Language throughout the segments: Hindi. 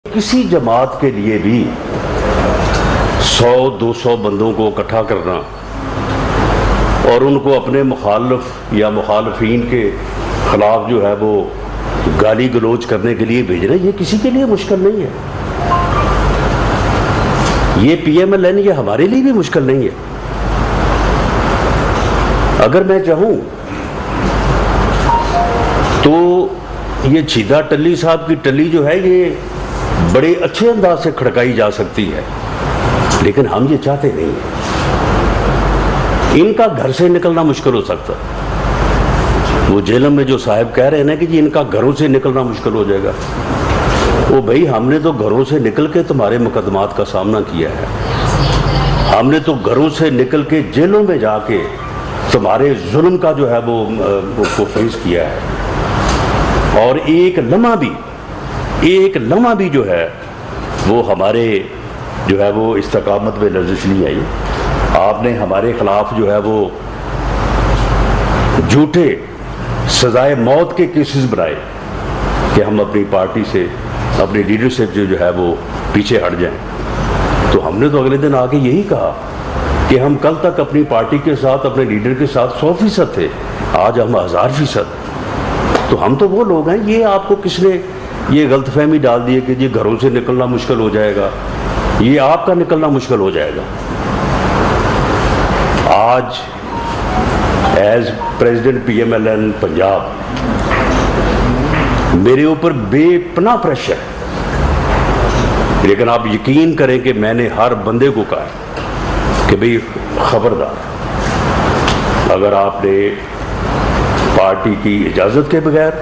किसी जमात के लिए भी 100-200 बंदों को इकट्ठा करना और उनको अपने मुखालिफ या मुखालिफिन के खिलाफ जो है वो गाली गलोच करने के लिए भेजना, ये किसी के लिए मुश्किल नहीं है। ये PMLN ये हमारे लिए भी मुश्किल नहीं है। अगर मैं चाहूं तो ये छीदा टल्ली साहब की टल्ली जो है ये बड़े अच्छे अंदाज से खड़काई जा सकती है, लेकिन हम ये चाहते नहीं हैं। इनका घर से निकलना मुश्किल हो सकता है। वो जेलम में जो साहब कह रहे हैं ना कि जी इनका घरों से निकलना मुश्किल हो जाएगा, वो भाई हमने तो घरों से निकल के तुम्हारे मुकदमात का सामना किया है, हमने तो घरों से निकल के जेलों में जाके तुम्हारे जुल्म का जो है वो फेस किया है। और एक लम्हा भी जो है वो हमारे जो है वो इस्तकामत में लर्जिश नहीं आई। आपने हमारे खिलाफ जो है वो झूठे सजाए मौत के केसेस बनाए कि हम अपनी पार्टी से, अपनी लीडरशिप जो है वो पीछे हट जाएं। तो हमने तो अगले दिन आके यही कहा कि हम कल तक अपनी पार्टी के साथ, अपने लीडर के साथ 100% थे, आज हम 1000%। तो हम तो वो लोग हैं। ये आपको किसने ये गलतफहमी डाल दी है कि ये घरों से निकलना मुश्किल हो जाएगा, ये आपका निकलना मुश्किल हो जाएगा। आज एज प्रेसिडेंट PMLN पंजाब मेरे ऊपर बेपनाह प्रेशर है, लेकिन आप यकीन करें कि मैंने हर बंदे को कहा कि भाई खबरदार, अगर आपने पार्टी की इजाज़त के बगैर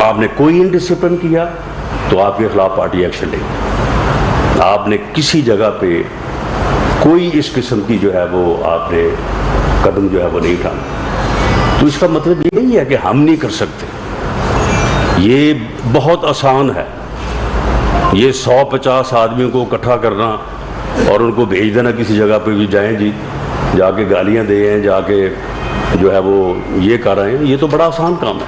आपने कोई इनडिसिप्लिन किया तो आपके खिलाफ पार्टी एक्शन लेगी। आपने किसी जगह पे कोई इस किस्म की जो है वो आपने कदम जो है वो नहीं उठाना। तो इसका मतलब ये नहीं है कि हम नहीं कर सकते। ये बहुत आसान है, ये 150 आदमियों को इकट्ठा करना और उनको भेज देना किसी जगह पे भी जाएं जी, जाके गालियां दें, जाके जो है वो ये कर रहे हैं, ये तो बड़ा आसान काम है।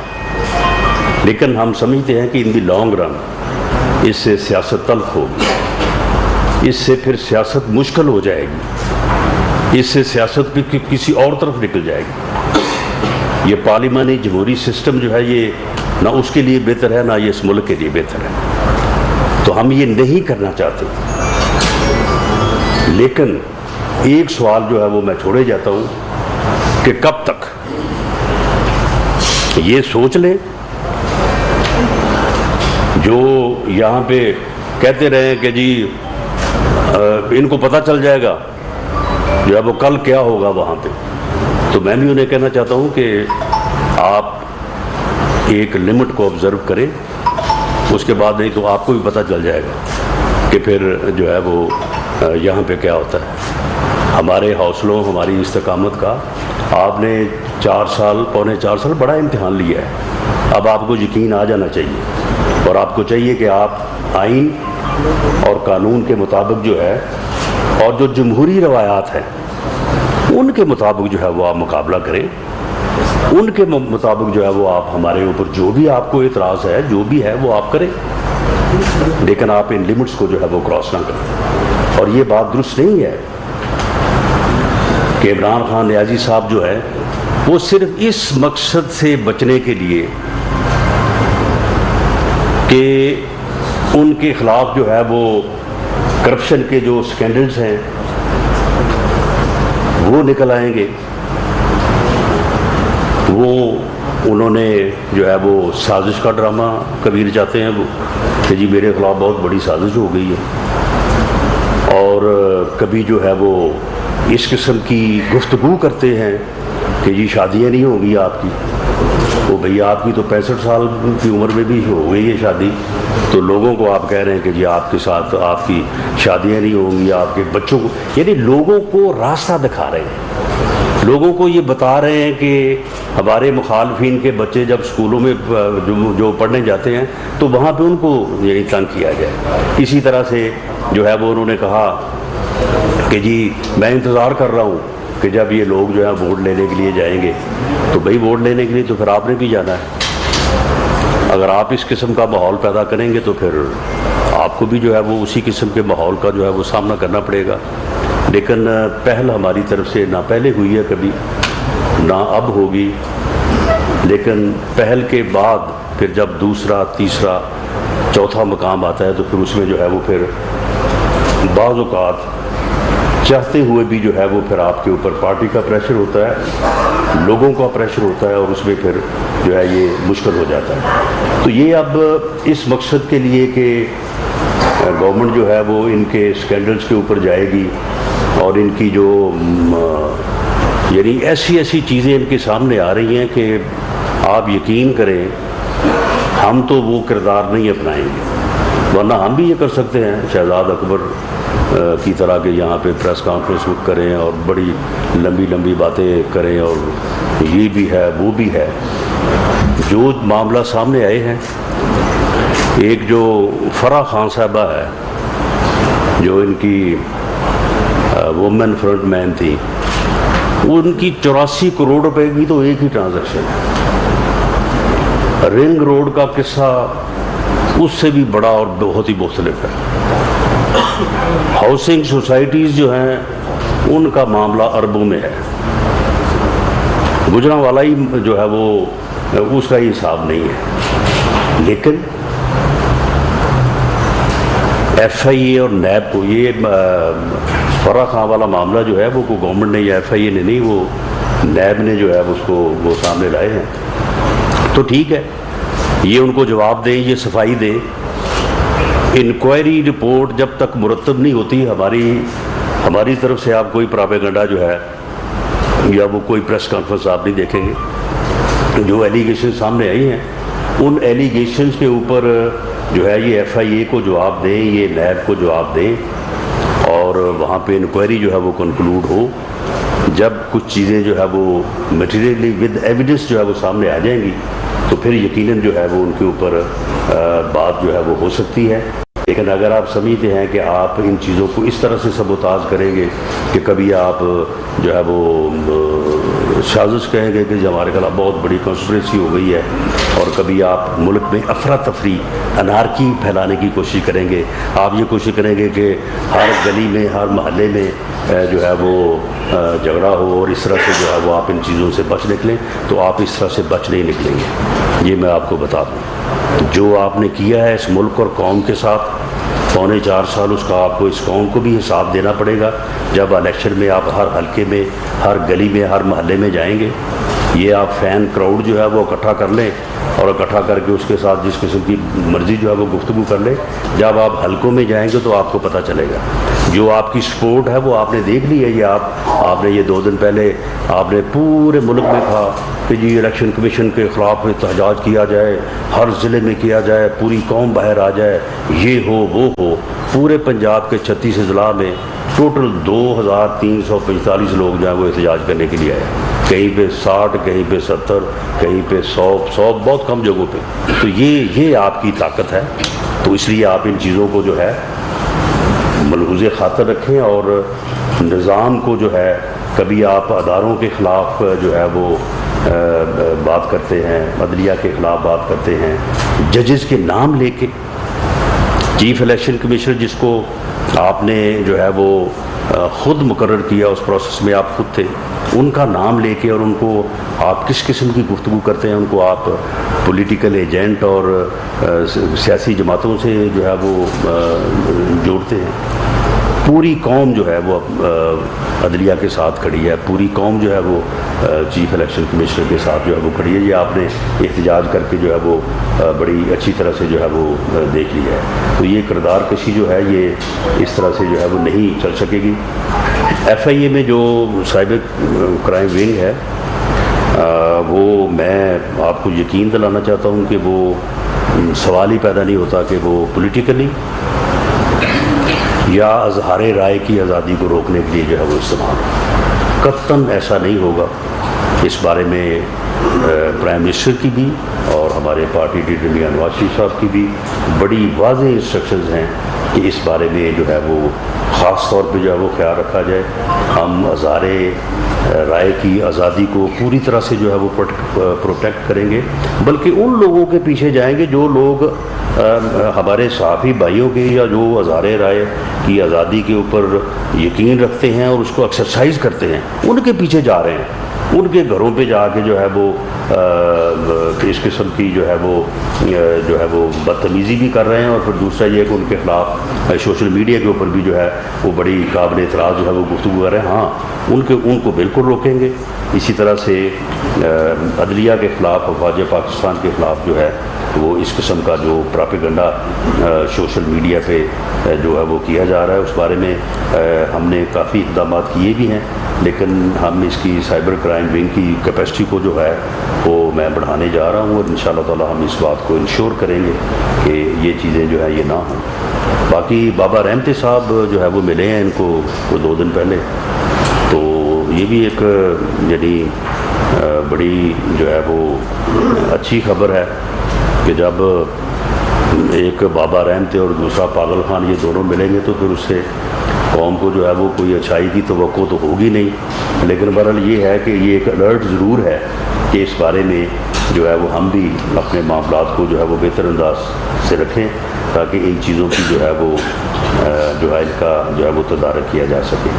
लेकिन हम समझते हैं कि इन दी लॉन्ग रन इससे सियासत तल्ख होगी, इससे फिर सियासत मुश्किल हो जाएगी, इससे सियासत भी किसी और तरफ निकल जाएगी। ये पार्लिमानी जमहूरी सिस्टम जो है ये ना उसके लिए बेहतर है, ना ये इस मुल्क के लिए बेहतर है। तो हम ये नहीं करना चाहते। लेकिन एक सवाल जो है वो मैं छोड़े जाता हूँ कि कब तक ये सोच लें, जो यहाँ पे कहते रहे कि जी इनको पता चल जाएगा जो है वो कल क्या होगा वहाँ पे। तो मैं भी उन्हें कहना चाहता हूँ कि आप एक लिमिट को ऑब्जर्व करें, उसके बाद नहीं तो आपको भी पता चल जाएगा कि फिर जो है वो यहाँ पे क्या होता है। हमारे हौसलों, हमारी इस्तकामत का आपने 4 साल, पौने 4 साल बड़ा इम्तिहान लिया है। अब आपको यकीन आ जाना चाहिए और आपको चाहिए कि आप आइन और कानून के मुताबिक जो है और जो जमहूरी रवायात हैं उनके मुताबिक जो है वो आप मुकाबला करें, उनके मुताबिक जो है वो आप हमारे ऊपर जो भी आपको एतराज़ है, जो भी है वो आप करें, लेकिन आप इन लिमिट्स को जो है वो क्रॉस ना करें। और ये बात दुरुस्त नहीं है कि इमरान खान नियाज़ी साहब जो है वो सिर्फ इस मकसद से बचने के लिए कि उनके खिलाफ जो है वो करप्शन के जो स्कैंडल्स हैं वो निकल आएंगे, वो उन्होंने जो है वो साजिश का ड्रामा कबीर चाहते हैं वो कि जी मेरे खिलाफ बहुत बड़ी साजिश हो गई है। और कभी जो है वो इस किस्म की गुफ्तगू करते हैं कि जी शादियाँ नहीं होंगी आपकी। तो भैया आपकी तो 65 साल की उम्र में भी हो गई है शादी, तो लोगों को आप कह रहे हैं कि जी आपके साथ आपकी शादियाँ नहीं होंगी, आपके बच्चों को, यानी लोगों को रास्ता दिखा रहे हैं, लोगों को ये बता रहे हैं कि हमारे मुखालफिन के बच्चे जब स्कूलों में जो पढ़ने जाते हैं तो वहाँ पे उनको यही तंग किया जाए। इसी तरह से जो है वो उन्होंने कहा कि जी मैं इंतज़ार कर रहा हूँ कि जब ये लोग जो है वोट लेने के लिए जाएंगे, तो भाई वोट लेने के लिए तो फिर आपने भी जाना है। अगर आप इस किस्म का माहौल पैदा करेंगे तो फिर आपको भी जो है वो उसी किस्म के माहौल का जो है वो सामना करना पड़ेगा। लेकिन पहल हमारी तरफ से ना पहले हुई है कभी, ना अब होगी, लेकिन पहल के बाद फिर जब दूसरा, तीसरा, चौथा मकाम आता है तो फिर उसमें जो है वो फिर बाज़ औक़ात चाहते हुए भी जो है वो फिर आपके ऊपर पार्टी का प्रेशर होता है, लोगों का प्रेशर होता है, और उसमें फिर जो है ये मुश्किल हो जाता है। तो ये अब इस मकसद के लिए कि गवर्नमेंट जो है वो इनके स्कैंडल्स के ऊपर जाएगी और इनकी जो यानी ऐसी ऐसी चीज़ें इनके सामने आ रही हैं कि आप यकीन करें हम तो वो किरदार नहीं अपनाएंगे, वरना हम भी ये कर सकते हैं शहजाद अकबर की तरह के यहाँ पे प्रेस कॉन्फ्रेंस बुक करें और बड़ी लंबी लंबी बातें करें और ये भी है वो भी है। जो मामला सामने आए हैं, एक जो फराह खान साहबा है जो इनकी वुमेन फ्रंट मैन थी, उनकी 84 करोड़ रुपए की तो एक ही ट्रांजैक्शन है। रिंग रोड का किस्सा उससे भी बड़ा और बहुत ही मुख्तलिफ है। हाउसिंग सोसाइटीज़ जो हैं उनका मामला अरबों में है। गुजरांवाला ही जो है वो उसका ही हिसाब नहीं है। लेकिन FIA और नैब को ये फराह खां वाला मामला जो है वो गवर्नमेंट ने या FIA ने नहीं, वो नैब ने जो है उसको वो सामने लाए हैं। तो ठीक है, ये उनको जवाब दें, ये सफाई दें। इंक्वायरी रिपोर्ट जब तक मुरतब नहीं होती, हमारी तरफ से आप कोई प्रोपेगेंडा जो है या वो कोई प्रेस कॉन्फ्रेंस आप नहीं देखेंगे। जो एलिगेशन सामने आई हैं उन एलिगेशंस के ऊपर जो है ये FIA को जवाब दें, ये नैब को जवाब दें और वहाँ पे इंक्वायरी जो है वो कंक्लूड हो। जब कुछ चीज़ें जो है वो मटेरियली विद एविडेंस जो है वो सामने आ जाएंगी तो फिर यकीनन जो है वो उनके ऊपर बात जो है वो हो सकती है। लेकिन अगर आप समझते हैं कि आप इन चीज़ों को इस तरह से सबोताज करेंगे कि कभी आप जो है वो साजिश कहेंगे कि हमारे खिलाफ बहुत बड़ी कॉन्स्पिरेसी हो गई है, और कभी आप मुल्क में अफरा तफरी अनारकी फैलाने की कोशिश करेंगे, आप ये कोशिश करेंगे कि हर गली में हर मोहल्ले में जो है वो झगड़ा हो और इस तरह से जो है वो आप इन चीज़ों से बच निकलें, तो आप इस तरह से बच नहीं निकलेंगे। ये मैं आपको बता दूँ, जो आपने किया है इस मुल्क और कौम के साथ 4.25 साल, उसका आपको इस कौम को भी हिसाब देना पड़ेगा। जब इलेक्शन में आप हर हलके में, हर गली में, हर महल्ले में जाएंगे, ये आप फ़ैन क्राउड जो है वो इकट्ठा कर लें और इकट्ठा करके उसके साथ जिस किस्म की मर्ज़ी जो है वो गुफ्तगू कर लें। जब आप हलकों में जाएंगे तो आपको पता चलेगा। जो आपकी सपोर्ट है वो आपने देख ली है। ये आपने ये 2 दिन पहले आपने पूरे मुल्क में कहा कि जी इलेक्शन कमीशन के ख़िलाफ़ एहतजाज किया जाए, हर ज़िले में किया जाए, पूरी कौम बाहर आ जाए, ये हो वो हो। पूरे पंजाब के 36 ज़िला में टोटल 2345 लोग जो है वो एहतजाज करने के लिए आए। कहीं पे 60, कहीं पे 70, कहीं पे 100 बहुत कम जगहों पे। तो ये आपकी ताकत है। तो इसलिए आप इन चीज़ों को जो है मलहूज़े खातर रखें और निज़ाम को जो है, कभी आप अदारों के ख़िलाफ़ जो है वो बात करते हैं, अदलिया के ख़िलाफ़ बात करते हैं, जजेस के नाम लेके, चीफ इलेक्शन कमिश्नर जिसको आपने जो है वो ख़ुद मुकर्रर किया, उस प्रोसेस में आप खुद थे, उनका नाम लेके और उनको आप किस किस्म की गुफ्तगू करते हैं, उनको आप पॉलिटिकल एजेंट और सियासी जमातों से जो है वो जोड़ते हैं। पूरी कौम जो है वो अदलिया के साथ खड़ी है, पूरी कौम जो है वो चीफ इलेक्शन कमिश्नर के साथ जो है वो खड़ी है। ये आपने एहतजाज करके जो है वो बड़ी अच्छी तरह से जो है वो देख लिया है। तो ये किरदार कशी जो है ये इस तरह से जो है वो नहीं चल सकेगी। FIA में जो साइबर क्राइम विंग है वो मैं आपको यकीन दिलाना चाहता हूँ कि वो सवाल ही पैदा नहीं होता कि वो पॉलिटिकली या इज़हार राय की आज़ादी को रोकने के लिए जो है वो इस्तेमाल हो। कतन ऐसा नहीं होगा। इस बारे में प्राइम मिनिस्टर की भी और हमारे पार्टी लीडर मियां नवाज शरीफ साहब की भी बड़ी वाज़ेह इंस्ट्रक्शंस हैं कि इस बारे में जो है वो ख़ास तौर पे जो है वो ख्याल रखा जाए। हम हज़ारे राय की आज़ादी को पूरी तरह से जो है वो प्रोटेक्ट करेंगे, बल्कि उन लोगों के पीछे जाएंगे जो लोग हमारे सहाफ़ी भाइयों के या जो हज़ारे राय की आज़ादी के ऊपर यकीन रखते हैं और उसको एक्सरसाइज करते हैं, उनके पीछे जा रहे हैं। उनके घरों पे जाके जो है वो इस किस्म की जो है वो बदतमीज़ी भी कर रहे हैं, और फिर दूसरा ये कि उनके ख़िलाफ़ सोशल मीडिया के ऊपर भी जो है वो बड़ी काबिल एतराज़ जो है वो गुफ्तगू कर रहे हैं। हाँ, उनको बिल्कुल रोकेंगे। इसी तरह से अदलिया के ख़िलाफ़, अफ़वाज पाकिस्तान के ख़िलाफ़ जो है वो इस किस्म का जो प्रोपेगेंडा सोशल मीडिया पे जो है वो किया जा रहा है, उस बारे में हमने काफ़ी इक़दाम किए भी हैं, लेकिन हम इसकी साइबर क्राइम विंग की कैपेसिटी को जो है वो मैं बढ़ाने जा रहा हूँ, और इंशाअल्लाह ताला हम इस बात को इंश्योर करेंगे कि ये चीज़ें जो है ये ना हों। बाकी बाबा रहमती साहब जो है वो मिले हैं इनको 2 दिन पहले, तो ये भी एक यानी बड़ी जो है वो अच्छी खबर है कि जब एक बाबा रहमती और दूसरा पागल खान ये दोनों मिलेंगे तो फिर उससे कौम को जो है वो कोई अच्छाई की तवक्को तो होगी नहीं। लेकिन बहरहाल ये है कि ये एक अलर्ट ज़रूर है कि इस बारे में जो है वो हम भी अपने मामलात को जो है वो बेहतर अंदाज से रखें, ताकि इन चीज़ों की जो है वो इनका जो है वो तदारक किया जा सके।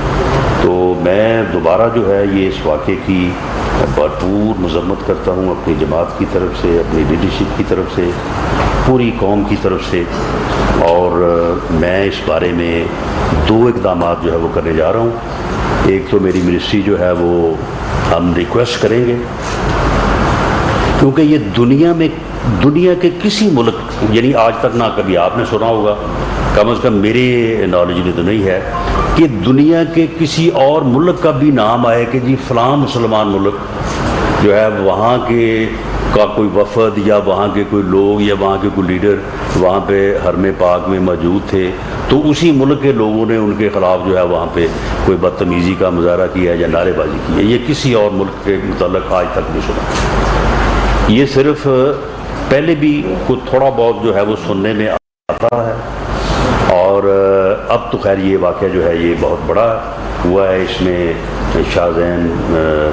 तो मैं दोबारा जो है ये इस वाक़े की भरपूर मज़म्मत करता हूँ अपनी जमात की तरफ से, अपनी लीडरशिप की तरफ से, पूरी कौम की तरफ से, और मैं इस बारे में 2 इक़दाम जो है वो करने जा रहा हूँ। एक तो मेरी मिनिस्ट्री जो है वो हम रिक्वेस्ट करेंगे, क्योंकि ये दुनिया के किसी मुल्क, यानी आज तक ना कभी आपने सुना होगा, कम से कम मेरे नॉलेज में तो नहीं है कि दुनिया के किसी और मुल्क का भी नाम आए कि जी फ़लाँ मुसलमान मुल्क जो है वहाँ के का कोई वफद या वहाँ के कोई लोग या वहाँ के कोई लीडर वहाँ पे हरम पाक में मौजूद थे, तो उसी मुल्क के लोगों ने उनके ख़िलाफ़ जो है वहाँ पे कोई बदतमीज़ी का मुजाहरा किया या नारेबाजी की है। ये किसी और मुल्क के मुताल्लिक़ आज तक नहीं सुना। ये सिर्फ पहले भी कुछ थोड़ा बहुत जो है वो सुनने में आता है, और अब तो खैर ये वाक़या जो है ये बहुत बड़ा हुआ है। इसमें शाहजैन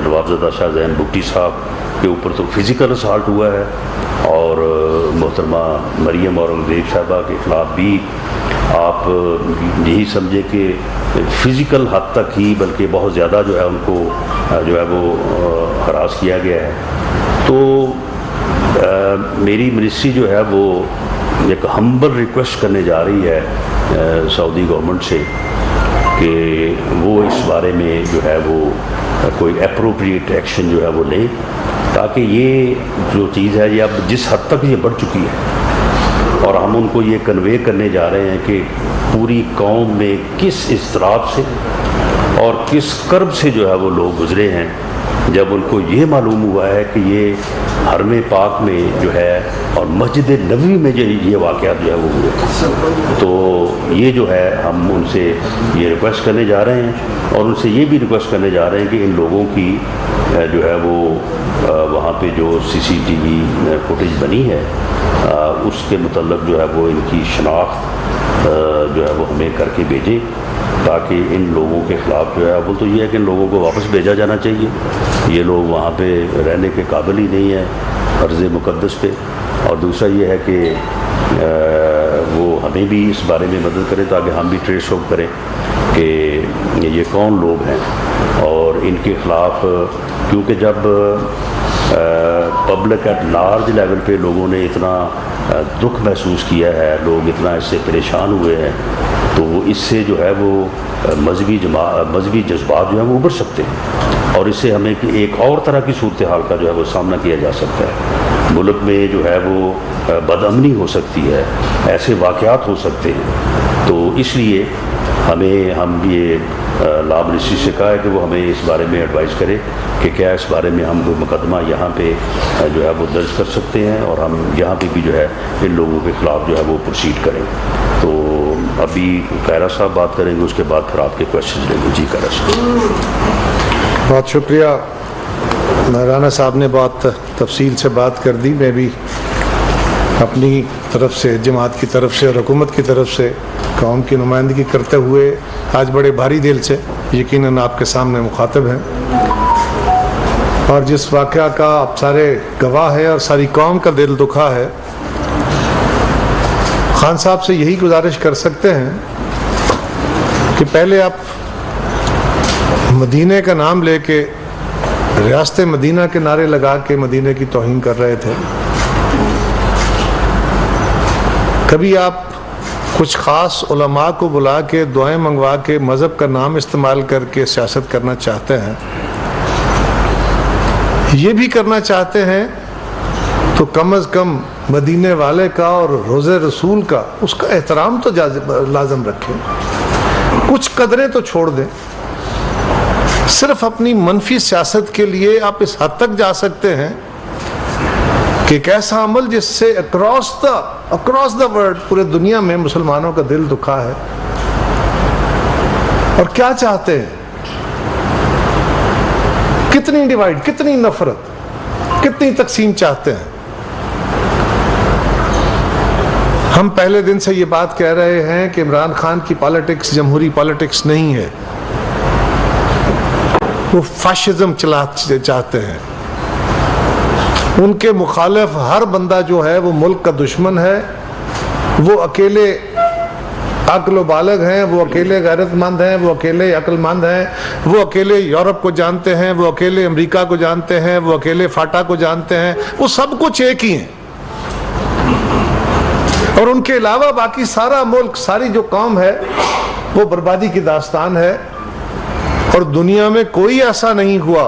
नवाबज़दा शाहजैन भुट्टी साहब के ऊपर तो फ़िज़िकल असॉल्ट हुआ है, और मोहतरमा मरियम औरंगज़ेब साहबा के ख़िलाफ़ भी आप यही समझे कि फ़िज़िकल हद तक ही, बल्कि बहुत ज़्यादा जो है उनको जो है वो हरास किया गया है। तो मेरी मिनिस्ट्री जो है वो एक हम्बल रिक्वेस्ट करने जा रही है सऊदी गवर्नमेंट से कि वो इस बारे में जो है वो कोई एप्रोप्रिएट एक्शन जो है वो लें, ताकि ये जो चीज़ है ये अब जिस हद तक ये बढ़ चुकी है, और हम उनको ये कन्वे करने जा रहे हैं कि पूरी कौम में किस इज़्तिराब से और किस कर्ब से जो है वो लोग गुज़रे हैं जब उनको ये मालूम हुआ है कि ये हरम पाक में जो है और मस्जिद नबवी में जो ये वाक़यात जो है वो हुए। तो ये जो है हम उनसे ये रिक्वेस्ट करने जा रहे हैं, और उनसे ये भी रिक्वेस्ट करने जा रहे हैं कि इन लोगों की जो है वो वहाँ पे जो CCTV फुटेज बनी है उसके मतलब जो है वो इनकी शनाख्त जो है वो हमें करके भेजें, ताकि इन लोगों के ख़िलाफ़ जो है वो तो ये है कि इन लोगों को वापस भेजा जाना चाहिए। ये लोग वहाँ पे रहने के काबिल ही नहीं है अर्ज़ मुक़द्दस पे, और दूसरा ये है कि वो हमें भी इस बारे में मदद करें ताकि हम भी ट्रेस आउट करें कि ये कौन लोग हैं और इनके ख़िलाफ़, क्योंकि जब पब्लिक एट लार्ज लेवल पे लोगों ने इतना दुख महसूस किया है, लोग इतना इससे परेशान हुए हैं, तो इससे जो है वो मजहबी जज्बात जो है वो उभर सकते हैं, और इससे हमें एक और तरह की सूरत हाल का जो है वो सामना किया जा सकता है। मुल्क में जो है वो बदअमनी हो सकती है, ऐसे वाक़यात हो सकते हैं। तो इसलिए हम ये लॉ मिनिस्ट्री से कहा है कि वो हमें इस बारे में एडवाइस करे कि क्या इस बारे में हम कोई मुकदमा यहाँ पे जो है वो दर्ज कर सकते हैं, और हम यहाँ पे भी जो है इन लोगों के ख़िलाफ़ जो है वो प्रोसीड करें। तो अभी कैरा साहब बात करेंगे, उसके बाद फिर आपके क्वेश्चन लेंगे। जी कैरा साहब। बहुत शुक्रिया। राना साहब ने बहुत तफसील से बात कर दी। मैं भी अपनी तरफ से, जमात की तरफ से और हुकूमत की तरफ से कौम की नुमाइंदगी करते हुए आज बड़े भारी दिल से यकीनन आपके सामने मुखातब हैं, और जिस वाक़या का आप सारे गवाह हैं और सारी कौम का दिल दुखा है, खान साहब से यही गुजारिश कर सकते हैं कि पहले आप मदीने का नाम लेके रियासत मदीना के नारे लगा के मदीने की तौहीन कर रहे थे। कभी आप कुछ ख़ास उलमा को बुला के दुआएं मंगवा के मज़हब का नाम इस्तेमाल करके सियासत करना चाहते हैं, ये भी करना चाहते हैं तो कम अज़ कम मदीने वाले का और रोज़े रसूल का उसका एहतराम तो लाजम रखें, कुछ कदरें तो छोड़ दें। सिर्फ अपनी मनफी सियासत के लिए आप इस हद तक जा सकते हैं कि एक ऐसा अमल जिससे अक्रॉस द वर्ल्ड पूरे दुनिया में मुसलमानों का दिल दुखा है। और क्या चाहते हैं, कितनी डिवाइड, कितनी नफरत, कितनी तकसीम चाहते हैं। हम पहले दिन से ये बात कह रहे हैं कि इमरान खान की पॉलिटिक्स जमहूरी पॉलिटिक्स नहीं है, वो फाशिज्म चला चाहते हैं। उनके मुखालिफ हर बंदा जो है वो मुल्क का दुश्मन है, वो अकेले अक्ल बालग हैं, वो अकेले गैरतमंद हैं, वो अकेले अक्लमंद हैं, वो अकेले यूरोप को जानते हैं, वो अकेले अमेरिका को जानते हैं, वो अकेले फाटा को जानते हैं, वो सब कुछ एक ही हैं। और उनके अलावा बाकी सारा मुल्क, सारी जो कौम है वो बर्बादी की दास्तान है। और दुनिया में कोई ऐसा नहीं हुआ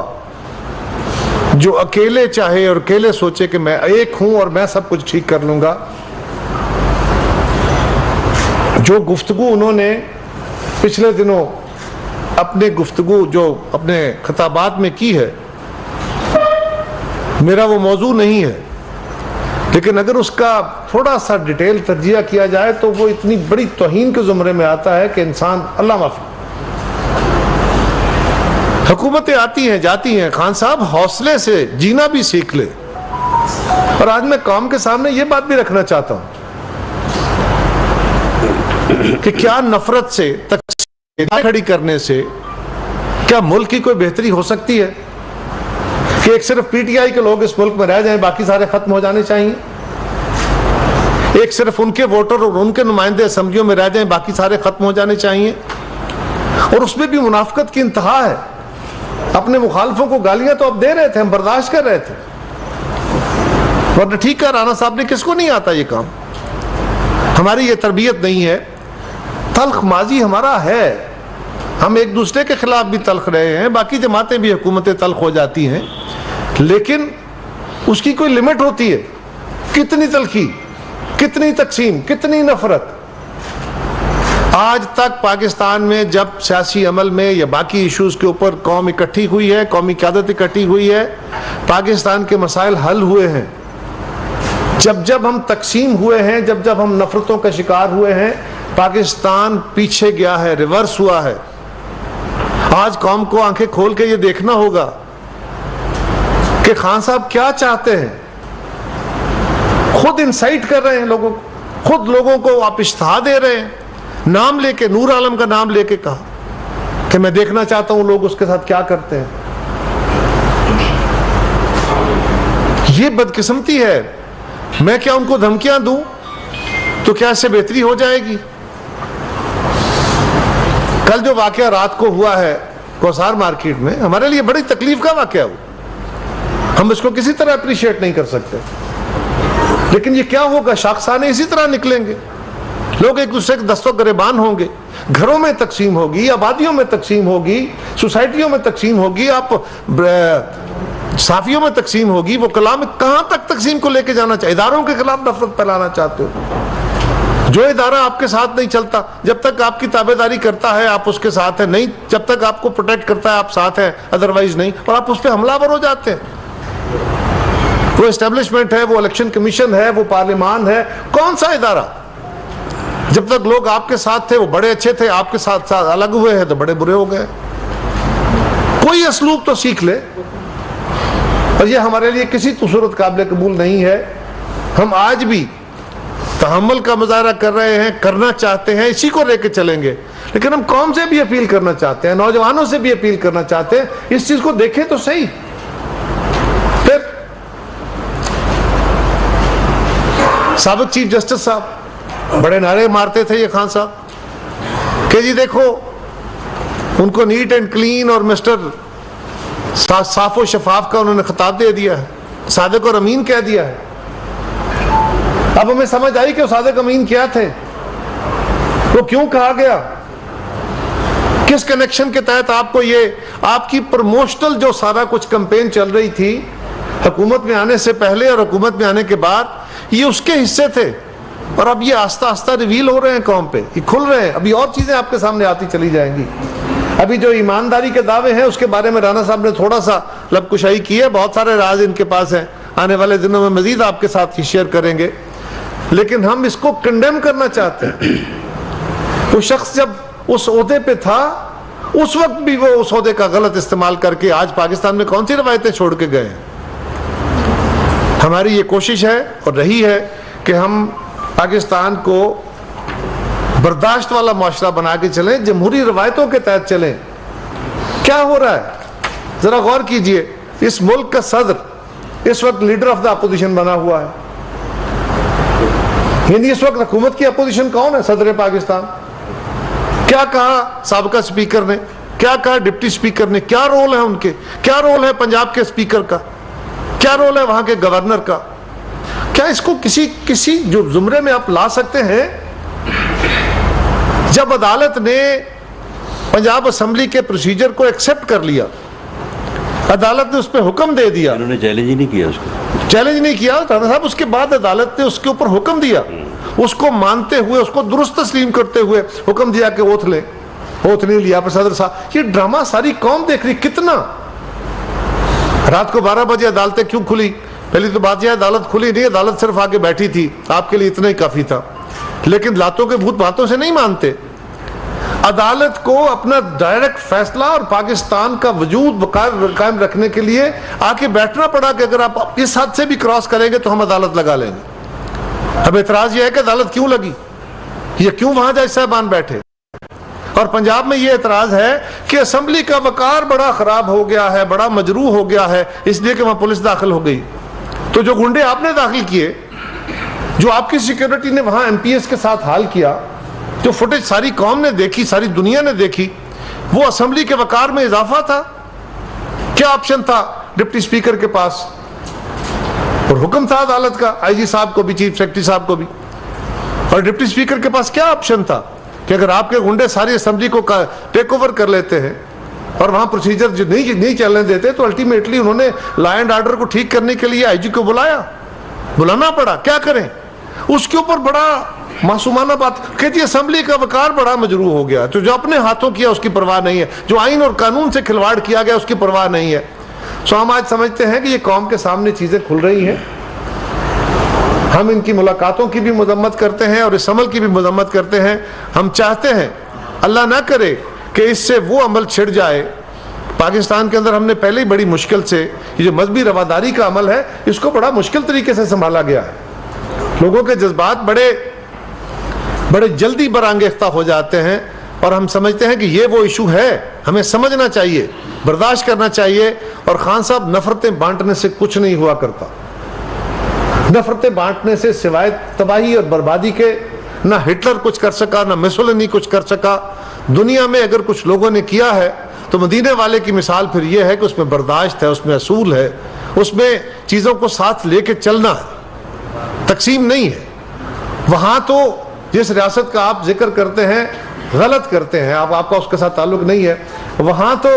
जो अकेले चाहे और अकेले सोचे कि मैं एक हूं और मैं सब कुछ ठीक कर लूंगा। जो गुफ्तगू उन्होंने पिछले दिनों अपने गुफ्तगू जो अपने खिताबात में की है, मेरा वो मौजू नहीं है, लेकिन अगर उसका थोड़ा सा डिटेल तर्जिया किया जाए तो वो इतनी बड़ी तौहीन के जुमरे में आता है कि इंसान, अल्लाह माफ़ी, हुकूमतें आती हैं जाती हैं, खान साहब हौसले से जीना भी सीख ले। और आज मैं कौम के सामने ये बात भी रखना चाहता हूं कि क्या नफरत से, तकसीम खड़ी करने से क्या मुल्क की कोई बेहतरी हो सकती है कि एक सिर्फ पीटीआई के लोग इस मुल्क में रह जाएं, बाकी सारे खत्म हो जाने चाहिए? एक सिर्फ उनके वोटर और उनके नुमाइंदे असेंबलियों में रह जाएं, बाकी सारे खत्म हो जाने चाहिए? और उसमें भी मुनाफिकत की इंतहा है। अपने मुखालफों को गालियां तो अब दे रहे थे, हम बर्दाश्त कर रहे थे, वरना ठीक है, राना साहब ने, किसको नहीं आता ये काम। हमारी ये तरबियत नहीं है, तल्ख माजी हमारा है, हम एक दूसरे के खिलाफ भी तल्ख रहे हैं, बाकी जमातें भी, हुकूमतें तल्ख हो जाती हैं, लेकिन उसकी कोई लिमिट होती है। कितनी तल्खी, कितनी तकसीम, कितनी नफरत। आज तक पाकिस्तान में जब सियासी अमल में या बाकी इश्यूज के ऊपर कौम इकट्ठी हुई है, कौमी क़यादत इकट्ठी हुई है, पाकिस्तान के मसाइल हल हुए हैं, जब जब हम तकसीम हुए हैं, जब जब हम नफरतों का शिकार हुए हैं, पाकिस्तान पीछे गया है, रिवर्स हुआ है। आज कौम को आंखें खोल के ये देखना होगा कि खान साहब क्या चाहते हैं। खुद इंसाइट कर रहे हैं लोगों को, खुद लोगों को आप इश्तहा दे रहे हैं, नाम लेके, नूर आलम का नाम लेके कहा कि मैं देखना चाहता हूं लोग उसके साथ क्या करते हैं। ये बदकिस्मती है। मैं क्या उनको धमकियां दूं तो क्या इससे बेहतरी हो जाएगी? कल जो वाकया रात को हुआ है कौसार मार्केट में, हमारे लिए बड़ी तकलीफ का वाकया हुआ, हम इसको किसी तरह अप्रिशिएट नहीं कर सकते, लेकिन ये क्या होगा, शाखसाने इसी तरह निकलेंगे, लोग एक दूसरे के दस्तों गिरबान होंगे, घरों में तकसीम होगी, आबादियों में तकसीम होगी, सोसाइटियों में तकसीम होगी, आप साफियों में तकसीम होगी। वो कलाम कहां तक तकसीम को लेके जाना चाहिए? इदारों के खिलाफ नफरत फैलाना चाहते हो? जो इदारा आपके साथ नहीं चलता, जब तक आपकी ताबेदारी करता है आप उसके साथ है, नहीं जब तक आपको प्रोटेक्ट करता है आप साथ हैं, अदरवाइज नहीं, और आप उस पर हमलावर हो जाते हैं। वो एस्टेब्लिशमेंट है, वो इलेक्शन कमीशन है, वो पार्लियामान है, कौन सा इदारा? जब तक लोग आपके साथ थे वो बड़े अच्छे थे, आपके साथ अलग हुए हैं तो बड़े बुरे हो गए। कोई असलूब तो सीख ले। और ये हमारे लिए किसी सूरत काबिल कबूल नहीं है। हम आज भी तहम्मुल का मुजाहरा कर रहे हैं, करना चाहते हैं, इसी को लेके चलेंगे। लेकिन हम कौम से भी अपील करना चाहते हैं, नौजवानों से भी अपील करना चाहते हैं, इस चीज को देखें तो सही। फिर साबिक चीफ जस्टिस साहब बड़े नारे मारते थे, ये खान साहब, कि जी देखो उनको नीट एंड क्लीन और मिस्टर साफ और शफाफ का उन्होंने खिताब दे दिया है, सादिक और अमीन कह दिया है। अब हमें समझ आई कि वो सादिक अमीन क्या थे, वो क्यों कहा गया, किस कनेक्शन के तहत आपको ये आपकी प्रमोशनल जो सारा कुछ कैंपेन चल रही थी हुकूमत में आने से पहले और हुकूमत में आने के बाद, ये उसके हिस्से थे। और अब ये आस्ता आस्ता रिवील हो रहे हैं कौम पे, ये खुल रहे हैं। अभी और चीजें आपके सामने आती चली जाएंगी। अभी जो ईमानदारी के दावे हैं उसके बारे में राना साहब ने थोड़ा सा लबकुशाई की है, बहुत सारे राज इनके पास हैं, आने वाले दिनों में मजीद आपके साथ ही शेयर करेंगे। लेकिन हम इसको कंडेम करना चाहते हैं। वो शख्स जब उस ओहदे पे था उस वक्त भी वो उस ओहदे का गलत इस्तेमाल करके आज पाकिस्तान में कौन सी रवायतें छोड़ के गए हैं। हमारी ये कोशिश है और रही है कि हम पाकिस्तान को बर्दाश्त वाला मुआशरा बना के चलें, जमहूरी रवायतों के तहत चलें। क्या हो रहा है जरा गौर कीजिए, इस मुल्क का सदर इस वक्त लीडर ऑफ द अपोजिशन बना हुआ है। यानी इस वक्त हुकूमत की अपोजिशन कौन है? सदर पाकिस्तान। क्या कहा साबका स्पीकर ने, क्या कहा डिप्टी स्पीकर ने, क्या रोल है उनके, क्या रोल है पंजाब के स्पीकर का, क्या रोल है वहां के गवर्नर का? क्या इसको किसी जो जुमरे में आप ला सकते हैं? जब अदालत ने पंजाब असेंबली के प्रोसीजर को एक्सेप्ट कर लिया, अदालत ने उस पर हुक्म दे दिया, उन्होंने चैलेंज ही नहीं किया उसको, चैलेंज नहीं किया साहब। उसके बाद अदालत ने उसके ऊपर हुक्म दिया, उसको मानते हुए, उसको दुरुस्त तस्लीम करते हुए हुक्म दिया कि ओथ ले, ओथ नहीं लिया पर सदर साहब। ये ड्रामा सारी कौम देख रही। कितना रात को 12 बजे अदालतें क्यों खुली? पहली तो बात यह, अदालत खुली नहीं, अदालत सिर्फ आके बैठी थी, आपके लिए इतना ही काफी था। लेकिन लातों के भूत बातों से नहीं मानते। अदालत को अपना डायरेक्ट फैसला और पाकिस्तान का वजूद कायम रखने के लिए आके बैठना पड़ा कि अगर आप इस हद से भी क्रॉस करेंगे तो हम अदालत लगा लेंगे। अब एतराज यह है कि अदालत क्यों लगी, ये क्यों वहां जज साहबान बैठे? और पंजाब में यह एतराज है कि असेंबली का वकार बड़ा खराब हो गया है, बड़ा मजरूह हो गया है, इसलिए कि वहां पुलिस दाखिल हो गई। तो जो गुंडे आपने दाखिल किए, जो आपकी सिक्योरिटी ने वहां एमपीएस के साथ हाल किया, जो फुटेज सारी कौम ने देखी, सारी दुनिया ने देखी, वो असेंबली के वकार में इजाफा था। क्या ऑप्शन था डिप्टी स्पीकर के पास? और हुक्म था अदालत का, आईजी साहब को भी, चीफ सेक्रेटरी साहब को भी। और डिप्टी स्पीकर के पास क्या ऑप्शन था कि अगर आपके गुंडे सारी असेंबली को टेक ओवर कर लेते हैं और वहां प्रोसीजर जो नहीं चलने देते, तो अल्टीमेटली उन्होंने लॉ एंड ऑर्डर को ठीक करने के लिए आईजी को बुलाना पड़ा। क्या करें? उसके ऊपर बड़ा मासूमाना बात कहती है, असेंबली का वकार बड़ा मजरूह हो गया। तो जो अपने हाथों किया उसकी परवाह नहीं है, जो आइन और कानून से खिलवाड़ किया गया उसकी परवाह नहीं है। सो हम आज समझते हैं कि ये कौम के सामने चीजें खुल रही हैं। हम इनकी मुलाकातों की भी मजम्मत करते हैं और इस अमल की भी मजम्मत करते हैं। हम चाहते हैं अल्लाह ना करे कि इससे वो अमल छिड़ जाए। पाकिस्तान के अंदर हमने पहले ही बड़ी मुश्किल से ये जो मजहबी रवादारी का अमल है, इसको बड़ा मुश्किल तरीके से संभाला गया है। लोगों के जज्बात बड़े जल्दी बरांगेख्ता हो जाते हैं और हम समझते हैं कि ये वो इशू है, हमें समझना चाहिए, बर्दाश्त करना चाहिए। और खान साहब, नफरतें बांटने से कुछ नहीं हुआ करता। नफरतें बांटने से सिवाय तबाही और बर्बादी के ना हिटलर कुछ कर सका, ना मुसोलिनी कुछ कर सका। दुनिया में अगर कुछ लोगों ने किया है तो मदीने वाले की मिसाल फिर यह है कि उसमें बर्दाश्त है, उसमें असूल है, उसमें चीज़ों को साथ लेके चलना है, तकसीम नहीं है। वहाँ तो जिस रियासत का आप जिक्र करते हैं गलत करते हैं, आपका उसके साथ ताल्लुक नहीं है। वहाँ तो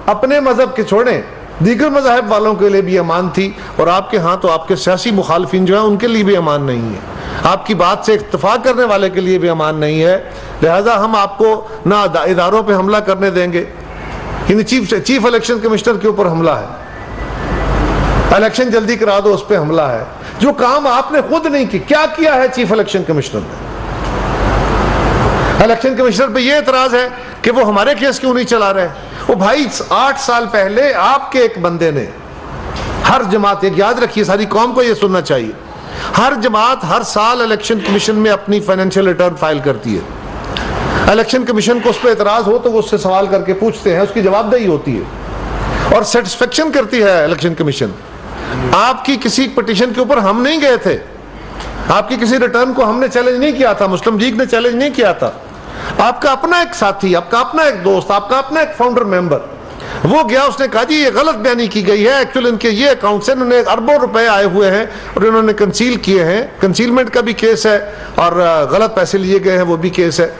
अपने मजहब के छोड़ें, दीगर मज़ाहिब वालों के लिए भी अमान थी, और आपके यहाँ तो आपके सियासी मुखालफिन जो है उनके लिए भी अमान नहीं है, आपकी बात से इत्तेफाक करने वाले के लिए भी अमान नहीं है। लिहाजा हम आपको ना इदारों पे हमला करने देंगे। चीफ इलेक्शन कमिश्नर के ऊपर हमला है, इलेक्शन जल्दी करा दो, उस पर हमला है। जो काम आपने खुद नहीं की, क्या किया है चीफ इलेक्शन कमिश्नर ने? इलेक्शन कमिश्नर पे ये एतराज है कि वो हमारे केस क्यों नहीं चला रहे। वो भाई 8 साल पहले आपके एक बंदे ने, हर जमात, एक याद रखिए, सारी कौम को ये सुनना चाहिए, हर जमात हर साल इलेक्शन कमीशन में अपनी फाइनेंशियल रिटर्न फाइल करती है। इलेक्शन कमीशन को उस पर एतराज हो तो वो उससे सवाल करके पूछते हैं, उसकी जवाबदेही होती है और सेटिस्फेक्शन करती है इलेक्शन कमीशन। आपकी किसी पिटीशन के ऊपर हम नहीं गए थे, आपकी किसी रिटर्न को हमने चैलेंज नहीं किया था, मुस्लिम लीग ने चैलेंज नहीं किया था। आपका अपना एक साथी, आपका अपना एक दोस्त, आपका अपना एक फाउंडर मेंबर वो गया, उसने कहा जी ये गलत बयानी की गई है, एक्चुअली इनके ये अकाउंट से इन्होंने अरबों रुपए आए हुए हैं और इन्होंने कंसील किए हैं, कंसीलमेंट का भी केस है और गलत पैसे लिए गए हैं वो भी केस है।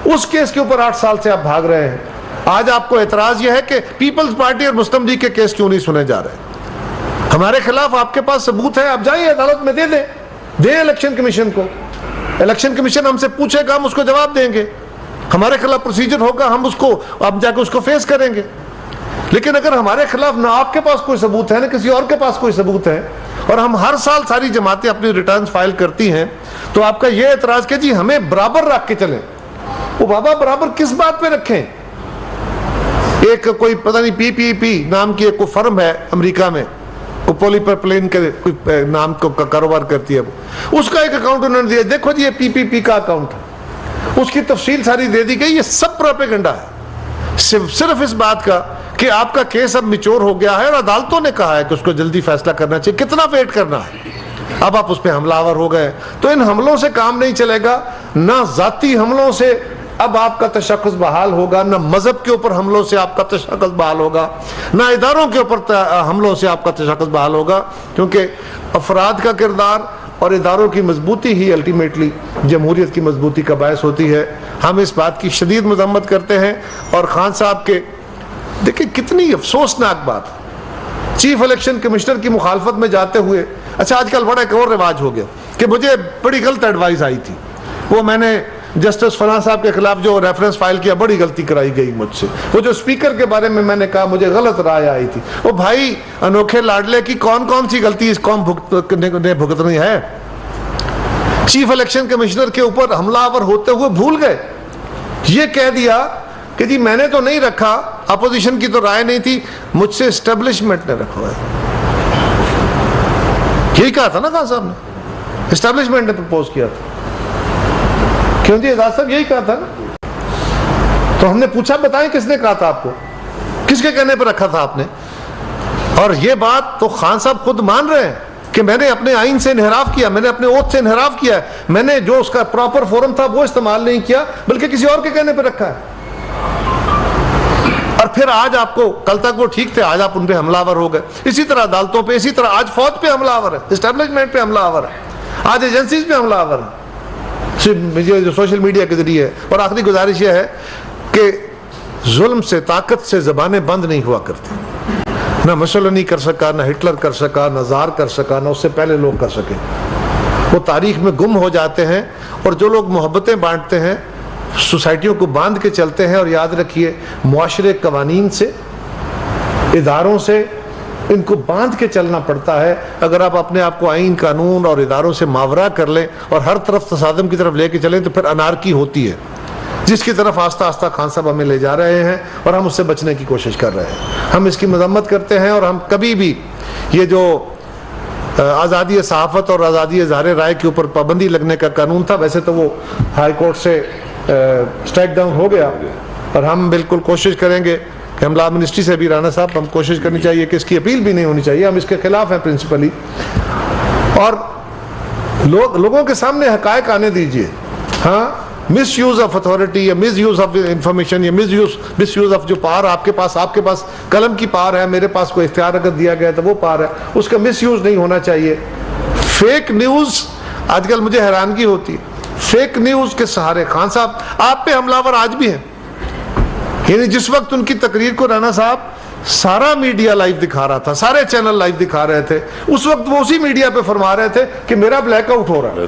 उस केस के ऊपर 8 साल से आप भाग रहे हैं। आज आपको एतराज यह है कि पीपल्स पार्टी और मुस्लिम लीग के केस क्यों नहीं सुने जा रहे। हमारे खिलाफ आपके पास सबूत है, आप जाइए अदालत में दे दें इलेक्शन कमीशन को। इलेक्शन कमीशन हमसे पूछेगा, हम उसको जवाब देंगे, हमारे खिलाफ प्रोसीजर होगा, हम उसको अब जाके उसको फेस करेंगे। लेकिन अगर हमारे खिलाफ ना आपके पास कोई सबूत है ना किसी और के पास कोई सबूत है और हम हर साल सारी जमातें अपनी रिटर्न फाइल करती हैं, तो आपका यह एतराज कि जी हमें बराबर रख के चलें। वो बाबा बराबर किस बात पे रखें? एक कोई पता नहीं PPP नाम की एक फर्म है अमेरिका में, वो पॉलीप्रोपिलीन के कोई नाम को कारोबार करती है, उसका एक अकाउंट उन्होंने दिया, देखो जी ये PPP का अकाउंट है, उसकी तफसील सारी दे दी गई। ये सब प्रोपेगेंडा है, सिर्फ इस बात का कि आपका केस अब मिच्योर हो गया है और अदालतों ने कहा है कि उसको जल्दी फैसला करना चाहिए। कितना वेट करना है? अब आप उस पर हमलावर हो गए तो इन हमलों से काम नहीं चलेगा। ना जाती हमलों से अब आपका तशख्खुस बहाल होगा, ना मजहब के ऊपर हमलों से आपका तशख्खुस बहाल होगा, ना इदारों के ऊपर हमलों से आपका तशख्खुस बहाल होगा, क्योंकि अफराद का किरदार और इदारों की मजबूती ही अल्टीमेटली जमहूरियत की मजबूती का बायस होती है। हम इस बात की शदीद मजम्मत करते हैं। और खान साहब के देखिए कितनी अफसोसनाक बात, चीफ इलेक्शन कमिश्नर की मुखालफत में जाते हुए, अच्छा आजकल बड़ा एक और रिवाज हो गया कि मुझे बड़ी गलत एडवाइस आई थी, वो मैंने जस्टिस फलां साहब के खिलाफ जो रेफरेंस फाइल किया, बड़ी गलती कराई गई मुझसे। वो जो स्पीकर के बारे में मैंने कहा मुझे गलत राय आई थी, वो भाई अनोखे लाडले की कौन कौन सी गलती इस कौम भुगतनी है? चीफ इलेक्शन कमिश्नर के ऊपर हमलावर होते हुए भूल गए, ये कह दिया कि जी मैंने तो नहीं रखा, अपोजिशन की तो राय नहीं थी, मुझसे एस्टेब्लिशमेंट ने रखा है। यही कहा था ना खान साहब ने, एस्टेब्लिशमेंट ने प्रपोज किया था। क्यों जी एजाज साहब, यही कहा था ना। तो हमने पूछा बताएं किसने कहा था आपको, किसके कहने पर रखा था आपने? और ये बात तो खान साहब खुद मान रहे हैं कि मैंने अपने आइन से इन्हिराफ किया, मैंने अपने ओथ से इन्हिराफ किया, मैंने जो उसका प्रॉपर फोरम था वो इस्तेमाल नहीं किया, बल्कि किसी और के कहने पर रखा है। और फिर आज आपको, कल तक वो ठीक थे, आज आप उन पे हमलावर हो गए। इसी तरह अदालतों पे, इसी तरह आज फौज पे हमलावर है, एस्टेब्लिशमेंट पे हमलावर है, आज एजेंसीज पे हमलावर है, जो सोशल मीडिया के जरिए है। और आखिरी गुजारिश यह है कि जुल्म से, ताकत से जबानें बंद नहीं हुआ करती। ना मुसोलिनी कर सका, ना हिटलर कर सका, ना जार कर सका, ना उससे पहले लोग कर सके। वो तारीख में गुम हो जाते हैं। और जो लोग मोहब्बतें बांटते हैं, सोसाइटियों को बांध के चलते हैं, और याद रखिए मुआशरे कवानीन से, इदारों से इनको बांध के चलना पड़ता है। अगर आप अपने आप को आइन, कानून और इदारों से मावरा कर लें और हर तरफ तसादम की तरफ लेके चलें तो फिर अनारकी होती है, जिसकी तरफ आस्ता आस्ता खान साहब हमें ले जा रहे हैं और हम उससे बचने की कोशिश कर रहे हैं। हम इसकी मजम्मत करते हैं और हम कभी भी ये जो आज़ादी सहाफ़त और आज़ादी इज़हार राय के ऊपर पाबंदी लगने का कानून था, वैसे तो वो हाई कोर्ट से स्ट्राइक डाउन हो गया, और हम बिल्कुल कोशिश करेंगे कि हम लॉ मिनिस्ट्री से भी, राना साहब, हम कोशिश करनी चाहिए कि इसकी अपील भी नहीं होनी चाहिए, हम इसके खिलाफ हैं प्रिंसिपली। और लोगों के सामने हकायक आने दीजिए। हाँ, मिस यूज ऑफ अथॉरिटी या मिस यूज ऑफ इंफॉर्मेशन या मिस यूज ऑफ जो पावर आपके पास कलम की पावर है, मेरे पास कोई इख्तियार अगर दिया गया तो वो पावर है, उसका मिस यूज नहीं होना चाहिए। फेक न्यूज, आजकल मुझे हैरानगी होती है, फेक न्यूज के सहारे खान साहब आप पे हमलावर आज भी हैं। यानी जिस वक्त उनकी तकरीर को राना साहब सारा मीडिया लाइव दिखा रहा था, सारे चैनल लाइव दिखा रहे थे, उस वक्त वो उसी मीडिया पे फरमा रहे थे कि मेरा ब्लैकआउट हो रहा है,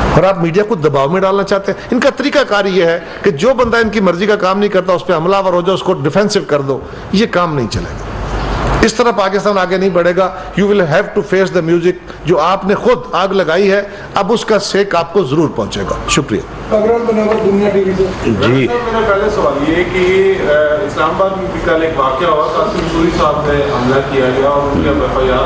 और आप मीडिया को दबाव में डालना चाहते हैं। इनका तरीकाकार ये है कि जो बंदा इनकी मर्जी का काम नहीं करता उस पर हमलावर हो जाओ, उसको डिफेंसिव कर दो। ये काम नहीं चलेगा, इस तरह पाकिस्तान आगे नहीं बढ़ेगा। You will have to face the music. जो आपने खुद आग लगाई है, अब उसका सेक आपको जरूर पहुंचेगा। शुक्रिया। दुनिया टीवी से जी, मेरा पहले सवाल ये कि इस्लामाबाद में कल एक वाकया हुआ, कासिम सूरी साहब ने हमला किया गया और उनके FIR